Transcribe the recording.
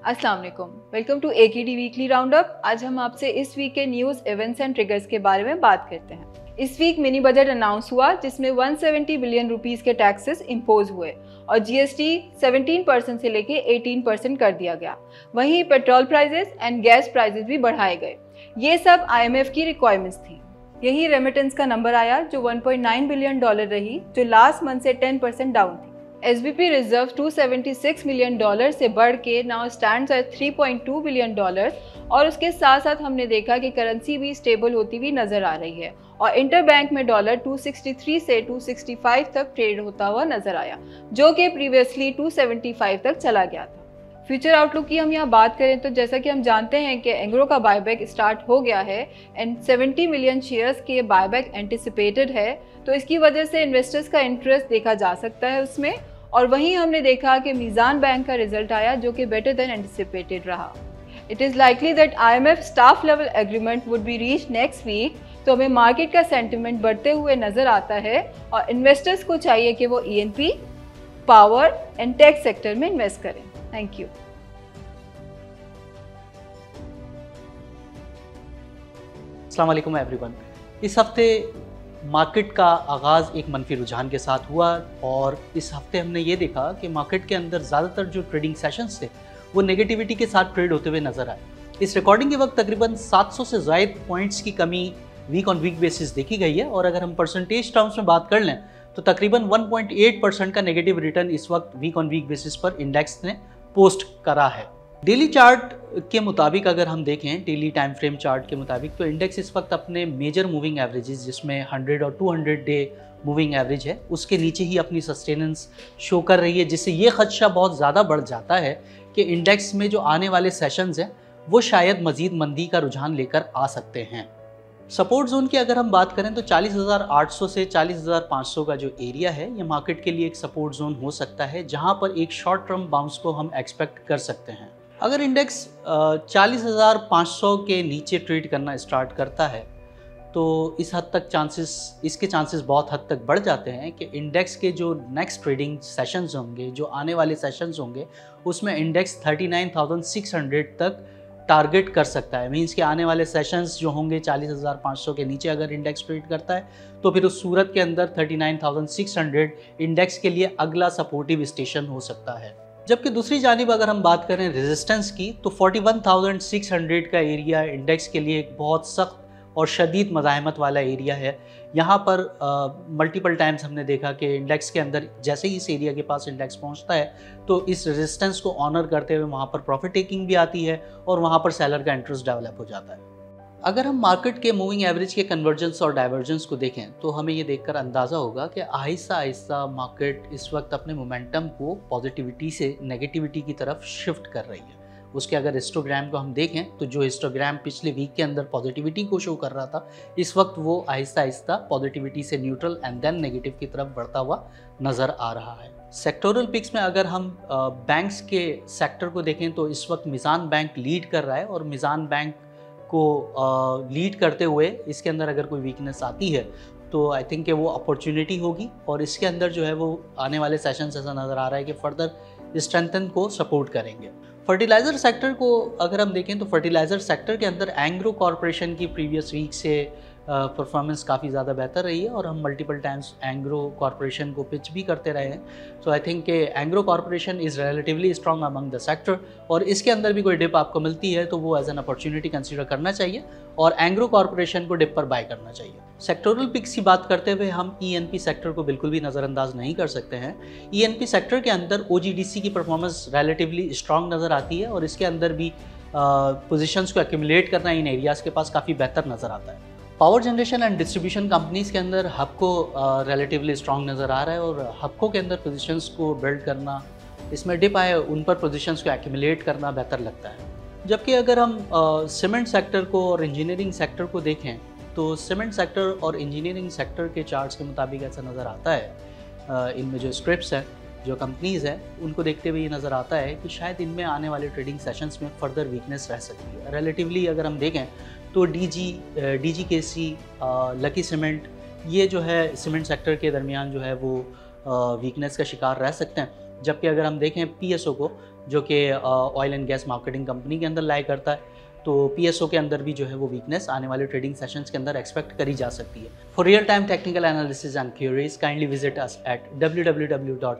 अस्सलाम वालेकुम, welcome to AKD weekly roundup. आज हम आपसे इस वीक के न्यूज़, इवेंट्स एंड ट्रिगर्स के बारे में बात करते हैं। इस वीक मिनी बजट अनाउंस हुआ जिसमें 170 बिलियन रुपीस के टैक्सेस इम्पोज हुए और GST 17% से लेके 18% कर दिया गया। वहीं petrol prices and gas prices भी बढ़ाए गए। ये सब IMF की रिक्वायरमेंट्स थी। यही रेमिटेंस का नंबर आया जो $1.9 बिलियन रही, जो लास्ट मंथ से 10% डाउन थी। SBP रिजर्व $276 मिलियन से बढ़ के नाउ स्टैंड्स एट $3.2 बिलियन और उसके साथ साथ हमने देखा कि करेंसी भी स्टेबल होती हुई नजर आ रही है और इंटर बैंक में डॉलर 263 से 265 तक ट्रेड होता हुआ नजर आया, जो कि प्रीवियसली 275 तक चला गया था। फ्यूचर आउटलुक की हम यहाँ बात करें तो जैसा कि हम जानते हैं कि एंग्रो का बायबैक स्टार्ट हो गया है एंड 70 मिलियन शेयर्स के बायबैक एंटिसिपेटेड है, तो इसकी वजह से इन्वेस्टर्स का इंटरेस्ट देखा जा सकता है उसमें। और वहीं हमने देखा कि मीज़ान बैंक का रिजल्ट आया जो कि बेटर देन एंटिसिपेटेड रहा। It is likely that IMF staff level agreement would be reach next week, तो हमें मार्केट का सेंटिमेंट बढ़ते हुए नजर आता है और इन्वेस्टर्स को चाहिए कि वो ENP, power and tech sector में इन्वेस्ट करें। Thank you. अस्सलाम वालेकुम एवरीवन। इस हफ्ते मार्केट का आगाज़ एक मनफी रुझान के साथ हुआ और इस हफ्ते हमने ये देखा कि मार्केट के अंदर ज़्यादातर जो ट्रेडिंग सेशंस थे वो नेगेटिविटी के साथ ट्रेड होते हुए नजर आए। इस रिकॉर्डिंग के वक्त तकरीबन 700 से ज़ायद पॉइंट्स की कमी वीक ऑन वीक बेसिस देखी गई है और अगर हम परसेंटेज टर्म्स में बात कर लें तो तकरीबन 1.8% का नेगेटिव रिटर्न इस वक्त वीक ऑन वीक बेसिस पर इंडेक्स ने पोस्ट करा है। डेली चार्ट के मुताबिक अगर हम देखें, डेली टाइम फ्रेम चार्ट के मुताबिक, तो इंडेक्स इस वक्त अपने मेजर मूविंग एवरेजेस जिसमें 100 और 200 डे मूविंग एवरेज है उसके नीचे ही अपनी सस्टेनेंस शो कर रही है, जिससे ये खदशा बहुत ज़्यादा बढ़ जाता है कि इंडेक्स में जो आने वाले सेशंस हैं वो शायद मज़ीद मंदी का रुझान लेकर आ सकते हैं। सपोर्ट जोन की अगर हम बात करें तो 40,800 से 40,500 का जो एरिया है ये मार्केट के लिए एक सपोर्ट जोन हो सकता है, जहां पर एक शॉर्ट टर्म बाउंस को हम एक्सपेक्ट कर सकते हैं। अगर इंडेक्स 40,500 के नीचे ट्रेड करना स्टार्ट करता है तो इसके चांसेस बहुत हद तक बढ़ जाते हैं कि इंडेक्स के जो नेक्स्ट ट्रेडिंग सेशंस होंगे, जो आने वाले सेशंस होंगे, उसमें इंडेक्स 39,600 तक टारगेट कर सकता है। मींस कि आने वाले सेशंस जो होंगे 40,500 के नीचे अगर इंडेक्स ट्रेड करता है तो फिर उस सूरत के अंदर 39,600 इंडेक्स के लिए अगला सपोर्टिव स्टेशन हो सकता है। जबकि दूसरी जानिब अगर हम बात करें रेजिस्टेंस की तो 41,600 का एरिया इंडेक्स के लिए एक बहुत सख्त और शदीद मज़ाहमत वाला एरिया है। यहाँ पर मल्टीपल टाइम्स हमने देखा कि इंडेक्स के अंदर जैसे ही इस एरिया के पास इंडेक्स पहुँचता है तो इस रेजिस्टेंस को ऑनर करते हुए वहाँ पर प्रॉफिट टेकिंग भी आती है और वहाँ पर सेलर का इंटरेस्ट डेवलप हो जाता है। अगर हम मार्केट के मूविंग एवरेज के कन्वर्जेंस और डाइवर्जेंस को देखें तो हमें ये देखकर अंदाज़ा होगा कि आहिस्ता आहिस्ता मार्केट इस वक्त अपने मोमेंटम को पॉजिटिविटी से नेगेटिविटी की तरफ शिफ्ट कर रही है। उसके अगर हिस्टोग्राम को हम देखें तो जो हिस्टोग्राम पिछले वीक के अंदर पॉजिटिविटी को शो कर रहा था, इस वक्त वो आहिस्ता आहिस्ता पॉजिटिविटी से न्यूट्रल एंड देन नेगेटिव की तरफ बढ़ता हुआ नज़र आ रहा है। सेक्टोरल पिक्स में अगर हम बैंक्स के सेक्टर को देखें तो इस वक्त मीज़ान बैंक लीड कर रहा है और मीज़ान बैंक को लीड करते हुए इसके अंदर अगर कोई वीकनेस आती है तो आई थिंक कि वो अपॉर्चुनिटी होगी और इसके अंदर जो है वो आने वाले सेशंस ऐसा नज़र आ रहा है कि फर्दर स्ट्रेंथन को सपोर्ट करेंगे। फर्टिलाइज़र सेक्टर को अगर हम देखें तो फर्टिलाइज़र सेक्टर के अंदर एंग्रो कॉरपोरेशन की प्रीवियस वीक से परफॉर्मेंस काफ़ी ज़्यादा बेहतर रही है और हम मल्टीपल टाइम्स एंग्रो कॉरपोरेशन को पिच भी करते रहे हैं। सो आई थिंक कि Engro corporation is relatively strong among the sector और इसके अंदर भी कोई डिप आपको मिलती है तो वो एज एन अपॉर्चुनिटी कंसीडर करना चाहिए और एंग्रो कॉरपोरेशन को डिप पर बाय करना चाहिए। सेक्टोरल पिक्स की बात करते हुए हम ENP सेक्टर को बिल्कुल भी नज़रअंदाज नहीं कर सकते हैं। ENP सेक्टर के अंदर OGDC की परफॉर्मेंस रिलेटिवली स्ट्रॉन्ग नज़र आती है और इसके अंदर भी पोजीशंस को एक्यूमुलेट करना इन एरियाज़ के पास काफ़ी बेहतर नज़र आता है। Power generation and distribution companies के अंदर हबको रिलेटिवली स्ट्रॉन्ग नज़र आ रहा है और हबको के अंदर पोजीशंस को बिल्ड करना, इसमें डिप आए उन पर पोजीशंस को एक्यूमुलेट करना बेहतर लगता है। जबकि अगर हम सीमेंट सेक्टर को और इंजीनियरिंग सेक्टर को देखें तो सीमेंट सेक्टर और इंजीनियरिंग सेक्टर के चार्ट्स के मुताबिक ऐसा नज़र आता है, इनमें जो स्क्रिप्ट्स हैं, जो कंपनीज़ हैं, उनको देखते हुए ये नज़र आता है कि शायद इनमें आने वाले ट्रेडिंग सेशंस में फर्दर वीकनेस रह सकती है। रिलेटिवली अगर हम देखें तो DGKC, लकी सीमेंट, ये जो है सीमेंट सेक्टर के दरमियान जो है वो वीकनेस का शिकार रह सकते हैं। जबकि अगर हम देखें PSO को, जो कि oil and gas marketing company के अंदर लाया करता है। तो PSO के अंदर भी जो है वो वीकनेस आने वाले ट्रेडिंग सेशंस के अंदर एक्सपेक्ट करी जा सकती है। For real time technical analysis and queries kindly visit us at www.akdsl.com।